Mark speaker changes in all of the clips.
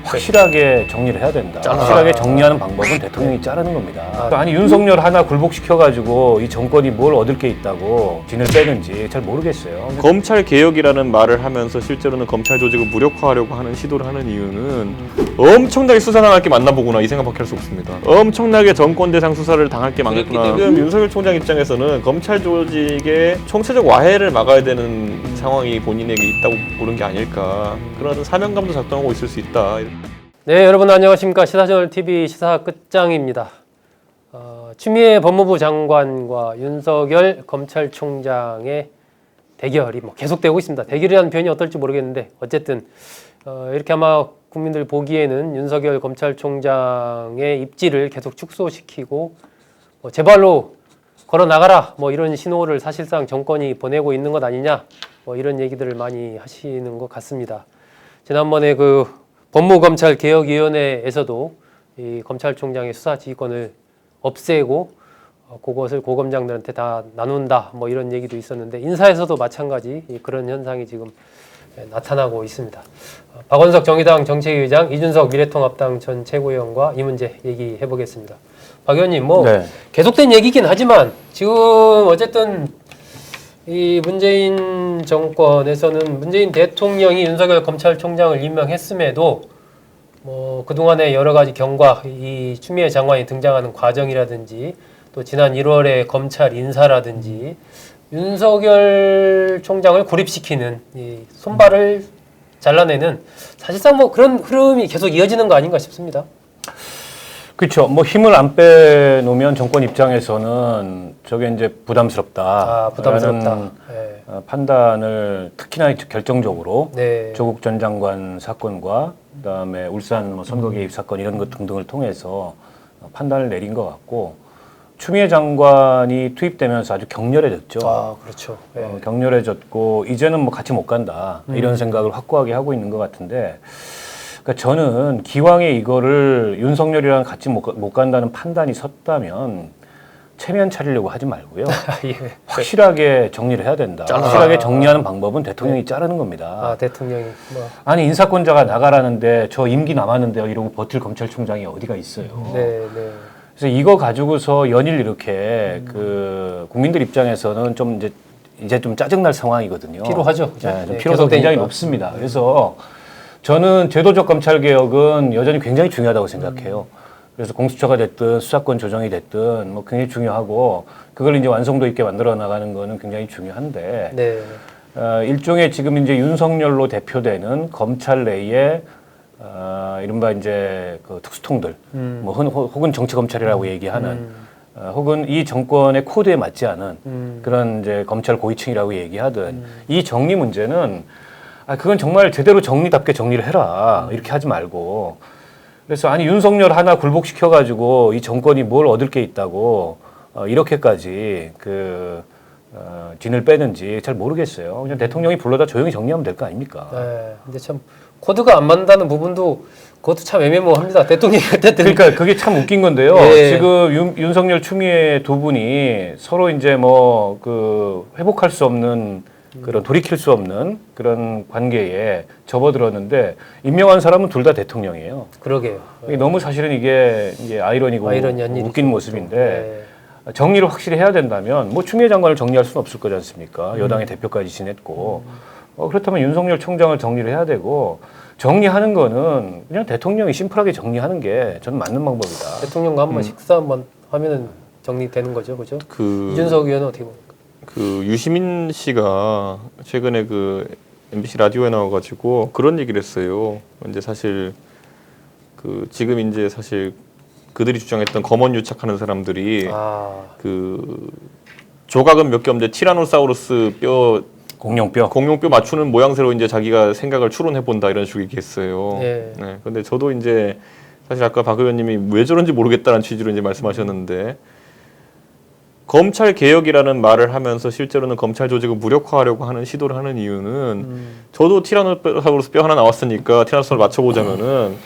Speaker 1: 확실하게 정리를 해야 된다. 확실하게 정리하는 방법은 대통령이 자르는 겁니다. 아니 윤석열 하나 굴복시켜가지고 이 정권이 뭘 얻을 게 있다고 진을 빼는지 잘 모르겠어요.
Speaker 2: 검찰 개혁이라는 말을 하면서 실제로는 검찰 조직을 무력화하려고 하는 시도를 하는 이유는 엄청나게 수사당할 게 맞나 보구나 이 생각밖에 할 수 없습니다. 엄청나게 정권 대상 수사를 당할 게 많구나. 지금 윤석열 총장 입장에서는 검찰 조직의 총체적 와해를 막아야 되는 상황이 본인에게 있다고 보는 게 아닐까. 그런 사명감도 작동하고 있을 수 있다.
Speaker 3: 네, 여러분 안녕하십니까. 시사저널TV 시사 끝장입니다. 추미애 법무부 장관과 윤석열 검찰총장의 대결이 계속되고 있습니다. 대결이라는 표현이 어떨지 모르겠는데 어쨌든 이렇게 아마 국민들 보기에는 윤석열 검찰총장의 입지를 계속 축소시키고 제발로 걸어나가라 이런 신호를 사실상 정권이 보내고 있는 것 아니냐 이런 얘기들을 많이 하시는 것 같습니다. 지난번에 법무검찰개혁위원회에서도 이 검찰총장의 수사지휘권을 없애고 그것을 고검장들한테 다 나눈다 이런 얘기도 있었는데 인사에서도 마찬가지 그런 현상이 지금 나타나고 있습니다. 박원석 정의당 정책위의장, 이준석 미래통합당 전 최고위원과 이 문제 얘기해 보겠습니다. 박 의원님
Speaker 1: 네.
Speaker 3: 계속된 얘기긴 하지만 지금 어쨌든 이 문재인 정권에서는 문재인 대통령이 윤석열 검찰총장을 임명했음에도 그동안의 여러 가지 경과, 이 추미애 장관이 등장하는 과정이라든지 또 지난 1월에 검찰 인사라든지 윤석열 총장을 고립시키는 이 손발을 잘라내는 사실상 그런 흐름이 계속 이어지는 거 아닌가 싶습니다.
Speaker 1: 그렇죠. 힘을 안 빼놓으면 정권 입장에서는 저게 이제 부담스럽다.
Speaker 3: 부담스럽다.
Speaker 1: 네. 판단을 특히나 결정적으로
Speaker 3: 네.
Speaker 1: 조국 전 장관 사건과 그다음에 울산 선거 개입 사건 이런 것 등등을 통해서 판단을 내린 것 같고 추미애 장관이 투입되면서 아주 격렬해졌죠.
Speaker 3: 그렇죠. 네.
Speaker 1: 격렬해졌고 이제는 같이 못 간다 이런 생각을 확고하게 하고 있는 것 같은데. 그러니까 저는 기왕에 이거를 윤석열이랑 같이 못 간다는 판단이 섰다면 체면 차리려고 하지 말고요.
Speaker 3: 예.
Speaker 1: 확실하게 정리를 해야 된다. 확실하게 정리하는 방법은 대통령이 자르는 겁니다.
Speaker 3: 대통령이
Speaker 1: 아니 인사권자가 나가라는데 저 임기 남았는데요 이러고 버틸 검찰총장이 어디가 있어요.
Speaker 3: 네.
Speaker 1: 그래서 이거 가지고서 연일 이렇게 국민들 입장에서는 좀 이제 좀 짜증날 상황이거든요.
Speaker 3: 피로하죠.
Speaker 1: 네, 좀 피로도가 굉장히 높습니다. 그래서 저는 제도적 검찰 개혁은 여전히 굉장히 중요하다고 생각해요. 그래서 공수처가 됐든 수사권 조정이 됐든 굉장히 중요하고 그걸 이제 완성도 있게 만들어 나가는 거는 굉장히 중요한데
Speaker 3: 네.
Speaker 1: 일종의 지금 이제 윤석열로 대표되는 검찰 내에 이른바 이제 특수통들 혹은 정치 검찰이라고 얘기하는 혹은 이 정권의 코드에 맞지 않은 그런 이제 검찰 고위층이라고 얘기하든 이 정리 문제는 그건 정말 제대로 정리답게 정리를 해라. 이렇게 하지 말고. 그래서 아니 윤석열 하나 굴복시켜가지고 이 정권이 뭘 얻을 게 있다고 이렇게까지 진을 빼는지 잘 모르겠어요. 그냥 대통령이 불러다 조용히 정리하면 될 거 아닙니까?
Speaker 3: 네. 근데 참 코드가 안 맞는다는 부분도 그것도 참 애매모호합니다. 대통령이
Speaker 1: 그러니까 그게 참 웃긴 건데요.
Speaker 3: 예.
Speaker 1: 지금 윤석열 추미애 두 분이 서로 이제 회복할 수 없는 그런 돌이킬 수 없는 그런 관계에 접어들었는데 임명한 사람은 둘 다 대통령이에요.
Speaker 3: 그러게요.
Speaker 1: 너무 사실은 이게 아이러니고 웃긴 모습인데 정리를 확실히 해야 된다면 추미애 장관을 정리할 수는 없을 거지 않습니까? 여당의 대표까지 지냈고 그렇다면 윤석열 총장을 정리를 해야 되고 정리하는 거는 그냥 대통령이 심플하게 정리하는 게 저는 맞는 방법이다.
Speaker 3: 대통령과 한번 식사 한번 하면은 정리되는 거죠, 그죠? 이준석 의원은 어떻게 봅니까?
Speaker 2: 유시민 씨가 최근에 MBC 라디오에 나와가지고 그런 얘기를 했어요. 이제 사실 지금 이제 사실 그들이 주장했던 검언 유착하는 사람들이 조각은 몇 개 없는데 티라노사우루스 뼈 공룡뼈 맞추는 모양새로 이제 자기가 생각을 추론해 본다 이런 식으로 얘기했어요.
Speaker 3: 네.
Speaker 2: 네. 근데 저도 이제 사실 아까 박 의원님이 왜 저런지 모르겠다는 취지로 이제 말씀하셨는데. 검찰 개혁이라는 말을 하면서 실제로는 검찰 조직을 무력화하려고 하는 시도를 하는 이유는 저도 티라노사우루스 뼈 하나 나왔으니까 티라노사우루스 맞춰보자면은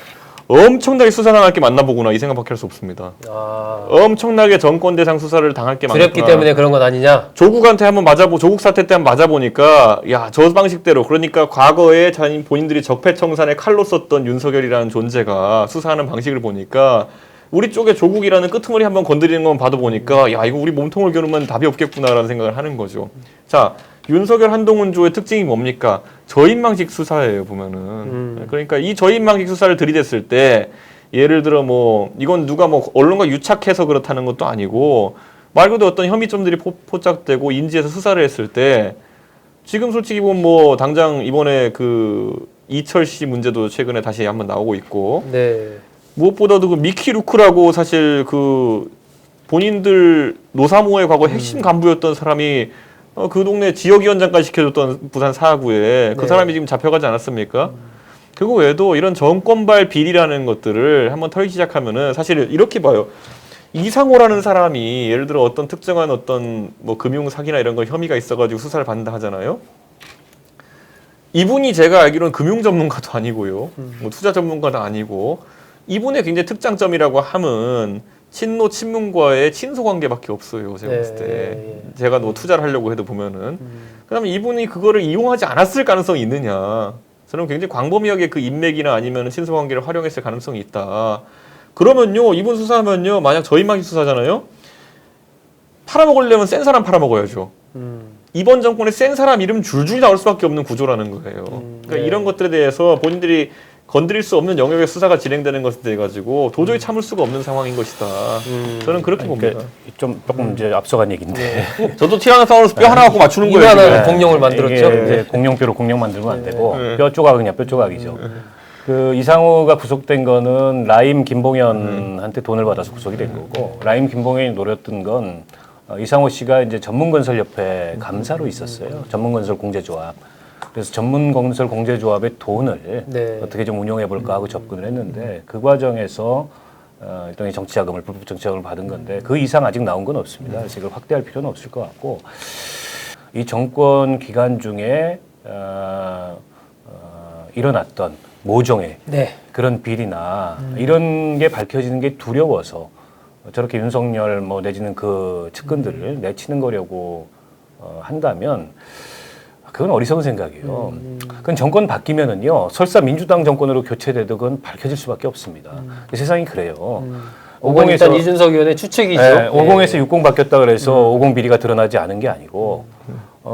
Speaker 2: 엄청나게 수사당할 게 맞나보구나 이 생각밖에 할 수 없습니다. 엄청나게 정권 대상 수사를 당할 게
Speaker 3: 두렵기
Speaker 2: 많구나.
Speaker 3: 때문에 그런 건 아니냐?
Speaker 2: 조국한테 한번 조국 사태 때 한번 맞아보니까 야, 저 방식대로 그러니까 과거에 본인들이 적폐청산의 칼로 썼던 윤석열이라는 존재가 수사하는 방식을 보니까 우리 쪽에 조국이라는 끄트머리 한번 건드리는 것만 봐도 보니까 야, 이거 우리 몸통을 겨누면 답이 없겠구나라는 생각을 하는 거죠. 자, 윤석열 한동훈조의 특징이 뭡니까? 저인망식 수사예요, 보면은. 그러니까 이 저인망식 수사를 들이댔을 때 예를 들어 뭐 이건 누가 뭐 언론과 유착해서 그렇다는 것도 아니고 말 그대로 어떤 혐의점들이 포착되고 인지해서 수사를 했을 때 지금 솔직히 보면 뭐 당장 이번에 그 이철 씨 문제도 최근에 다시 한번 나오고 있고
Speaker 3: 네.
Speaker 2: 무엇보다도 그 미키 루크라고 사실 그 본인들 노사모의 과거 핵심 간부였던 사람이 그 동네 지역위원장까지 시켜줬던 부산 사구에 그
Speaker 3: 네.
Speaker 2: 사람이 지금 잡혀가지 않았습니까? 그거 외에도 이런 정권발 비리라는 것들을 한번 털기 시작하면은 사실 이렇게 봐요. 이상호라는 사람이 예를 들어 어떤 특정한 어떤 뭐 금융 사기나 이런 거 혐의가 있어가지고 수사를 받는다 하잖아요. 이분이 제가 알기로는 금융 전문가도 아니고요, 뭐 투자 전문가도 아니고 이분의 굉장히 특장점이라고 하면 친노 친문과의 친소 관계밖에 없어요. 제가
Speaker 3: 네,
Speaker 2: 봤을 때
Speaker 3: 예.
Speaker 2: 제가 뭐 투자를 하려고 해도 보면은 그다음에 이분이 그거를 이용하지 않았을 가능성이 있느냐? 저는 굉장히 광범위하게 그 인맥이나 아니면 친소 관계를 활용했을 가능성이 있다. 그러면요, 이분 수사하면요, 만약 저희만 수사잖아요. 팔아먹으려면 센 사람 팔아먹어야죠. 이번 정권에 센 사람 이름 줄줄이 나올 수밖에 없는 구조라는 거예요. 그러니까
Speaker 3: 네.
Speaker 2: 이런 것들에 대해서 본인들이 건드릴 수 없는 영역의 수사가 진행되는 것에 대해 가지고 도저히 참을 수가 없는 상황인 것이다. 저는 그렇게 봅니다.
Speaker 1: 그러니까 좀 조금 이제 앞서간 얘기인데
Speaker 2: 저도 티라노사우루스 뼈 하나 갖고 맞추는 거예요.
Speaker 3: 이만한
Speaker 2: 지금.
Speaker 3: 공룡을 만들었죠.
Speaker 1: 이게 이제 공룡뼈로 공룡 만들면 안 되고
Speaker 2: 네.
Speaker 1: 뼈 조각은 그냥 뼈 조각이죠. 그 이상호가 구속된 거는 라임 김봉현한테 돈을 받아서 구속이 된 거고, 라임 김봉현이 노렸던 건 이상호 씨가 이제 전문건설협회 감사로 있었어요. 전문건설 공제조합. 그래서 전문건설 공제조합의 돈을
Speaker 3: 네.
Speaker 1: 어떻게 좀 운용해 볼까 하고 접근을 했는데 그 과정에서 일종의 정치자금을 불법 정치자금을 받은 건데 그 이상 아직 나온 건 없습니다. 그래서 이걸 확대할 필요는 없을 것 같고, 이 정권 기간 중에 일어났던 모종의
Speaker 3: 네.
Speaker 1: 그런 비리나 이런 게 밝혀지는 게 두려워서 저렇게 윤석열 뭐 내지는 그 측근들을 내치는 거려고 한다면 그건 어리석은 생각이에요. 그건 정권 바뀌면은요, 설사 민주당 정권으로 교체돼도 그건 밝혀질 수밖에 없습니다. 세상이 그래요.
Speaker 3: 50 일단 이준석 의원의 추측이죠.
Speaker 1: 네, 50에서 60 바뀌었다 그래서 50 비리가 드러나지 않은 게 아니고,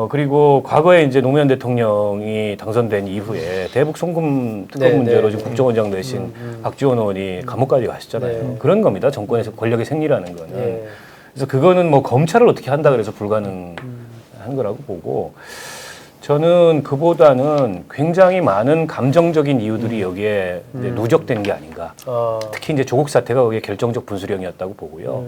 Speaker 1: 그리고 과거에 이제 노무현 대통령이 당선된 이후에 대북 송금 특검
Speaker 3: 네,
Speaker 1: 문제로
Speaker 3: 네.
Speaker 1: 지금 국정원장 되신 박지원 의원이 감옥까지 가셨잖아요.
Speaker 3: 네.
Speaker 1: 그런 겁니다. 정권에서 권력의 생리라는 거는.
Speaker 3: 네.
Speaker 1: 그래서 그거는 뭐 검찰을 어떻게 한다 그래서 불가능한 거라고 보고, 저는 그보다는 굉장히 많은 감정적인 이유들이 여기에 이제 누적된 게 아닌가. 특히 이제 조국 사태가 거기에 결정적 분수령이었다고 보고요.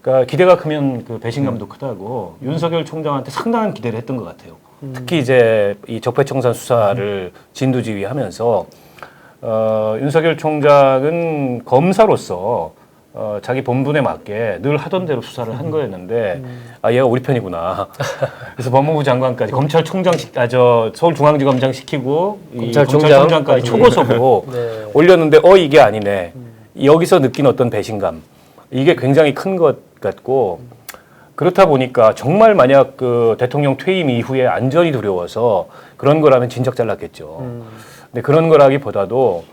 Speaker 1: 그러니까 기대가 크면 그 배신감도 크다고 윤석열 총장한테 상당한 기대를 했던 것 같아요. 특히 이제 이 적폐청산 수사를 진두지휘하면서 윤석열 총장은 검사로서 자기 본분에 맞게 늘 하던 대로 수사를 한 거였는데 아, 얘가 우리 편이구나. 그래서 법무부 장관까지 검찰총장 서울중앙지검장 시키고 검찰총장까지 초고속으로
Speaker 3: 네.
Speaker 1: 올렸는데 이게 아니네. 여기서 느낀 어떤 배신감, 이게 굉장히 큰 것 같고, 그렇다 보니까 정말 만약 그 대통령 퇴임 이후에 안전이 두려워서 그런 거라면 진작 잘랐겠죠. 근데 그런 거라기보다도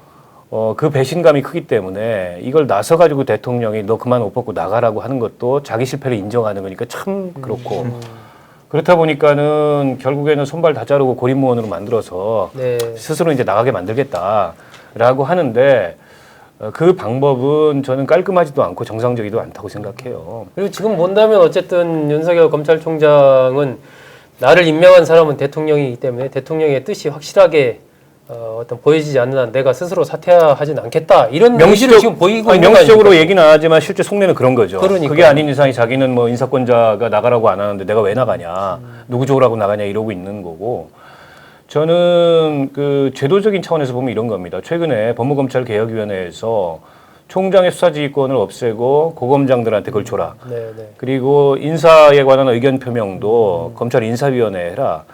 Speaker 1: 그 배신감이 크기 때문에 이걸 나서 가지고 대통령이 너 그만 옷 벗고 나가라고 하는 것도 자기 실패를 인정하는 거니까 참 그렇고, 그렇다 보니까는 결국에는 손발 다 자르고 고립무원으로 만들어서
Speaker 3: 네.
Speaker 1: 스스로 이제 나가게 만들겠다라고 하는데, 그 방법은 저는 깔끔하지도 않고 정상적이도 않다고 생각해요.
Speaker 3: 그리고 지금 본다면 어쨌든 윤석열 검찰총장은 나를 임명한 사람은 대통령이기 때문에 대통령의 뜻이 확실하게 어떤 보여지지 않는 한 내가 스스로 사퇴하진 않겠다, 이런 명시를 지금 보이고 있는 거
Speaker 1: 명시적으로
Speaker 3: 아닙니까?
Speaker 1: 얘기는 안 하지만 실제 속내는 그런 거죠.
Speaker 3: 그러니까요.
Speaker 1: 그게 아닌 이상이 자기는 뭐 인사권자가 나가라고 안 하는데 내가 왜 나가냐, 누구 좋으라고 나가냐 이러고 있는 거고, 저는 그 제도적인 차원에서 보면 이런 겁니다. 최근에 법무검찰개혁위원회에서 총장의 수사지휘권을 없애고 고검장들한테 그걸 줘라.
Speaker 3: 네, 네.
Speaker 1: 그리고 인사에 관한 의견 표명도 검찰 인사위원회에 해라.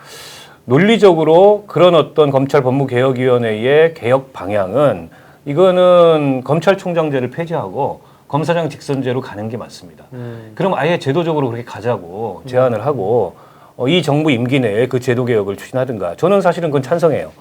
Speaker 1: 논리적으로 그런 어떤 검찰 법무개혁위원회의 개혁 방향은 이거는 검찰총장제를 폐지하고 검사장 직선제로 가는 게 맞습니다. 그럼 아예 제도적으로 그렇게 가자고 제안을 하고 이 정부 임기 내에 그 제도 개혁을 추진하든가. 저는 사실은 그건 찬성해요.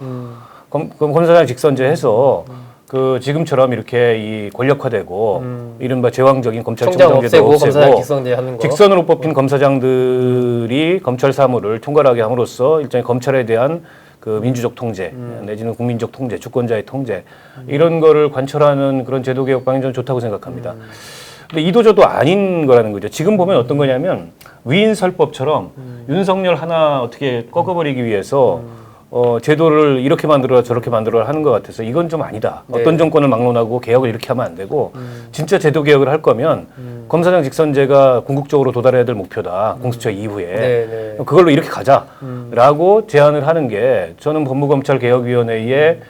Speaker 1: 검사장 직선제 해서 그 지금처럼 이렇게 이 권력화되고 이른바 제왕적인 검찰총장제도 없애고
Speaker 3: 검사장 직선제 하는 거.
Speaker 1: 직선으로 뽑힌 검사장들이 검찰 사무를 총괄하게 함으로써 일종의 검찰에 대한 그 민주적 통제 내지는 국민적 통제, 주권자의 통제 이런 거를 관철하는 그런 제도 개혁 방향 저는 좋다고 생각합니다. 근데 이도저도 아닌 거라는 거죠. 지금 보면 어떤 거냐면 위인설법처럼 윤석열 하나 어떻게 꺾어버리기 위해서 제도를 이렇게 만들어라 저렇게 만들어라 하는 것 같아서 이건 좀 아니다.
Speaker 3: 네.
Speaker 1: 어떤 정권을 막론하고 개혁을 이렇게 하면 안 되고 진짜 제도 개혁을 할 거면 검사장 직선제가 궁극적으로 도달해야 될 목표다. 공수처 이후에.
Speaker 3: 네.
Speaker 1: 그걸로 이렇게 가자라고 제안을 하는 게 저는 법무검찰개혁위원회의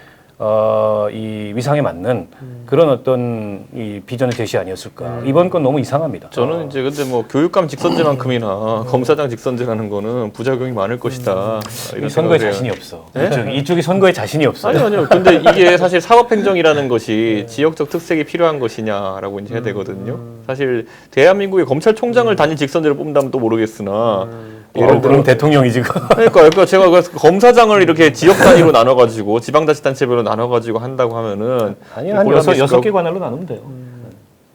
Speaker 1: 이 위상에 맞는 그런 어떤 이 비전의 제시 아니었을까. 이번 건 너무 이상합니다.
Speaker 2: 저는 이제 근데 뭐 교육감 직선제만큼이나 검사장 직선제라는 거는 부작용이 많을 것이다. 이런
Speaker 1: 선거에
Speaker 2: 생각을
Speaker 1: 자신이 없어.
Speaker 2: 네?
Speaker 1: 이쪽이 선거에 자신이 없어요.
Speaker 2: 아니요. 근데 이게 사실 사법행정이라는 것이 지역적 특색이 필요한 것이냐라고 이제 해야 되거든요. 사실 대한민국의 검찰총장을 단일 직선제로 뽑는다면 또 모르겠으나 예를 들어
Speaker 1: 그럼 대통령이지.
Speaker 2: 그러니까 제가 그 검사장을 이렇게 지역 단위로 나눠가지고 지방자치단체별로 나눠가지고 한다고 하면은
Speaker 1: 아니요, 한 여섯 개 관할로 나누면 돼요.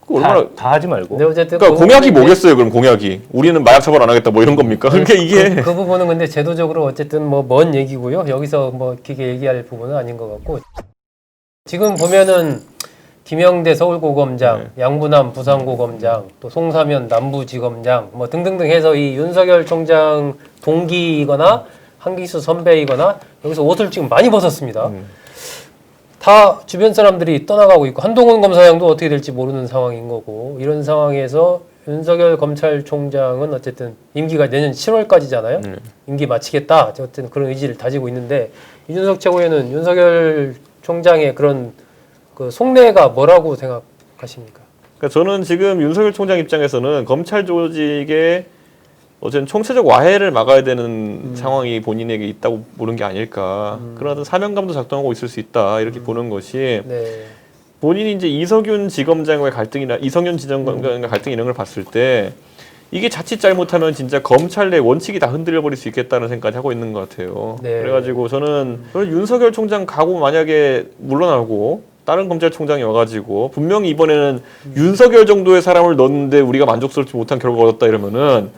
Speaker 2: 그 얼마나
Speaker 1: 다 하지 말고.
Speaker 3: 근데 어쨌든
Speaker 2: 그러니까
Speaker 3: 그
Speaker 2: 공약이
Speaker 3: 부분은
Speaker 2: 뭐겠어요? 그럼 공약이 우리는 마약 처벌 안 하겠다 뭐 이런 겁니까? 그러니까 이게
Speaker 3: 그 부분은 근데 제도적으로 어쨌든 뭐 먼 얘기고요. 여기서 뭐 길게 얘기할 부분은 아닌 것 같고 지금 보면은 김영대 서울고검장, 양부남 부산고검장, 또 송사면 남부지검장 뭐 등등등 해서 이 윤석열 총장 동기이거나 한기수 선배이거나 여기서 옷을 지금 많이 벗었습니다. 다 주변 사람들이 떠나가고 있고 한동훈 검사장도 어떻게 될지 모르는 상황인 거고 이런 상황에서 윤석열 검찰총장은 어쨌든 임기가 내년 7월까지잖아요. 임기 마치겠다. 어쨌든 그런 의지를 다지고 있는데 이준석 최고위원은 윤석열 총장의 그런 그 속내가 뭐라고 생각하십니까?
Speaker 2: 그러니까 저는 지금 윤석열 총장 입장에서는 검찰 조직의 어쨌든 총체적 와해를 막아야 되는 상황이 본인에게 있다고 보는 게 아닐까. 그런 어떤 사명감도 작동하고 있을 수 있다 이렇게 보는 것이
Speaker 3: 네.
Speaker 2: 본인이 이제 이석윤 지검장과의 갈등이나 이성윤 지검장과의 갈등 이런 걸 봤을 때 이게 자칫 잘못하면 진짜 검찰 내 원칙이 다 흔들려 버릴 수 있겠다는 생각을 하고 있는 것 같아요.
Speaker 3: 네.
Speaker 2: 그래가지고 저는 윤석열 총장 가고 만약에 물러나고 다른 검찰총장이 와가지고 분명히 이번에는 윤석열 정도의 사람을 넣었는데 우리가 만족스럽지 못한 결과가 얻었다 이러면은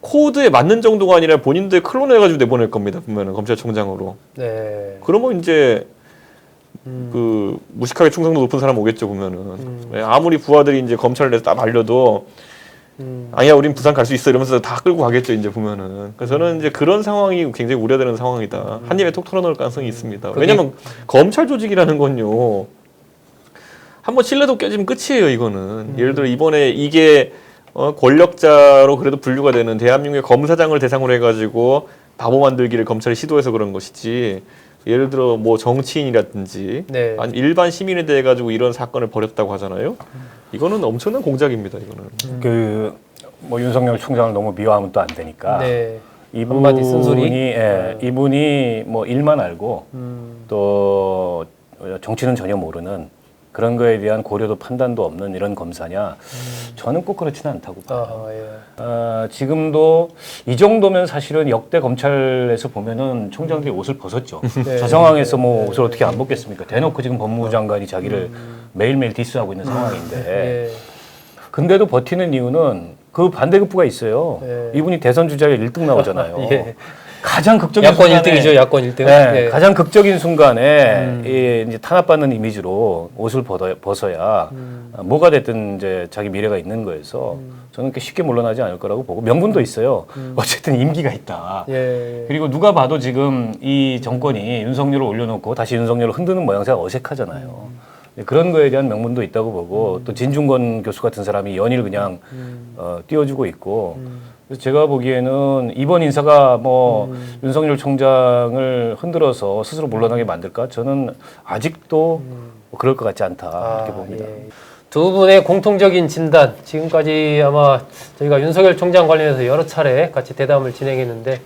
Speaker 2: 코드에 맞는 정도가 아니라 본인들 클론해가지고 내보낼 겁니다. 보면은 검찰총장으로.
Speaker 3: 네.
Speaker 2: 그러면 이제 그 무식하게 충성도 높은 사람 오겠죠 보면은. 아무리 부하들이 이제 검찰 내서 딱 말려도 아니야 우린 부산 갈 수 있어 이러면서 다 끌고 가겠죠 이제 보면은. 그래서 저는 이제 그런 상황이 굉장히 우려되는 상황이다. 한 입에 톡 털어놓을 가능성이 있습니다. 왜냐면 검찰 조직이라는 건요. 한번 신뢰도 깨지면 끝이에요 이거는. 예를 들어 이번에 이게 권력자로 그래도 분류가 되는 대한민국의 검사장을 대상으로 해가지고 바보 만들기를 검찰이 시도해서 그런 것이지. 예를 들어 뭐 정치인이라든지
Speaker 3: 네.
Speaker 2: 아니면 일반 시민에 대해 가지고 이런 사건을 벌였다고 하잖아요. 이거는 엄청난 공작입니다. 이거는.
Speaker 1: 그 뭐 윤석열 총장을 너무 미워하면 또 안 되니까.
Speaker 3: 네. 한마디 쓴소리?
Speaker 1: 이분이 뭐 일만 알고 또 정치는 전혀 모르는 그런 거에 대한 고려도 판단도 없는 이런 검사냐? 저는 꼭 그렇지는 않다고 봐요.
Speaker 3: 예.
Speaker 1: 지금도 이 정도면 사실은 역대 검찰에서 보면은 총장들이 옷을 벗었죠.
Speaker 3: 네.
Speaker 1: 저 상황에서 뭐 옷을 어떻게 안 벗겠습니까? 대놓고 지금 법무부 장관이 자기를 매일매일 디스하고 있는 상황인데.
Speaker 3: 예.
Speaker 1: 근데도 버티는 이유는 그 반대급부가 있어요.
Speaker 3: 네.
Speaker 1: 이분이 대선 주자에 1등 나오잖아요.
Speaker 3: 예.
Speaker 1: 가장 극적인
Speaker 3: 야권
Speaker 1: 순간에
Speaker 3: 1등이죠. 야권 1등.
Speaker 1: 네,
Speaker 3: 예.
Speaker 1: 가장 극적인 순간에 이제 탄압받는 이미지로 옷을 벗어야 뭐가 됐든 이제 자기 미래가 있는 거여서 저는 그렇게 쉽게 물러나지 않을 거라고 보고 명분도 있어요. 어쨌든 임기가 있다.
Speaker 3: 예.
Speaker 1: 그리고 누가 봐도 지금 이 정권이 윤석열을 올려놓고 다시 윤석열을 흔드는 모양새가 어색하잖아요. 그런 거에 대한 명분도 있다고 보고 또 진중권 교수 같은 사람이 연일 그냥 띄워주고 있고 그래서 제가 보기에는 이번 인사가 뭐 윤석열 총장을 흔들어서 스스로 물러나게 만들까? 저는 아직도 뭐 그럴 것 같지 않다 이렇게 봅니다.
Speaker 3: 예. 두 분의 공통적인 진단 지금까지 아마 저희가 윤석열 총장 관련해서 여러 차례 같이 대담을 진행했는데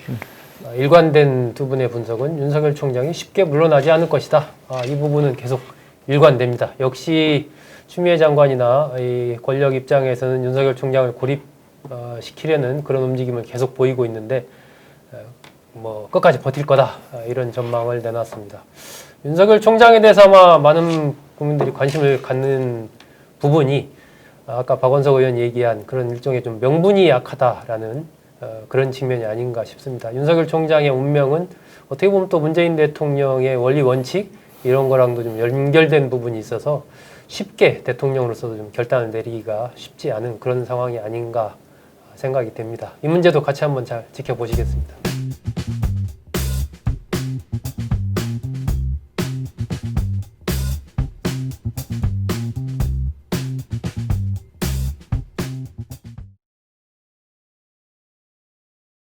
Speaker 3: 일관된 두 분의 분석은 윤석열 총장이 쉽게 물러나지 않을 것이다. 이 부분은 계속 일관됩니다. 역시 추미애 장관이나 이 권력 입장에서는 윤석열 총장을 고립시키려는 그런 움직임을 계속 보이고 있는데 뭐 끝까지 버틸 거다 이런 전망을 내놨습니다. 윤석열 총장에 대해서 아마 많은 국민들이 관심을 갖는 부분이 아까 박원석 의원 얘기한 그런 일종의 좀 명분이 약하다라는 그런 측면이 아닌가 싶습니다. 윤석열 총장의 운명은 어떻게 보면 또 문재인 대통령의 원리 원칙 이런 거랑도 좀 연결된 부분이 있어서 쉽게 대통령으로서도 좀 결단을 내리기가 쉽지 않은 그런 상황이 아닌가 생각이 됩니다. 이 문제도 같이 한번 잘 지켜보시겠습니다.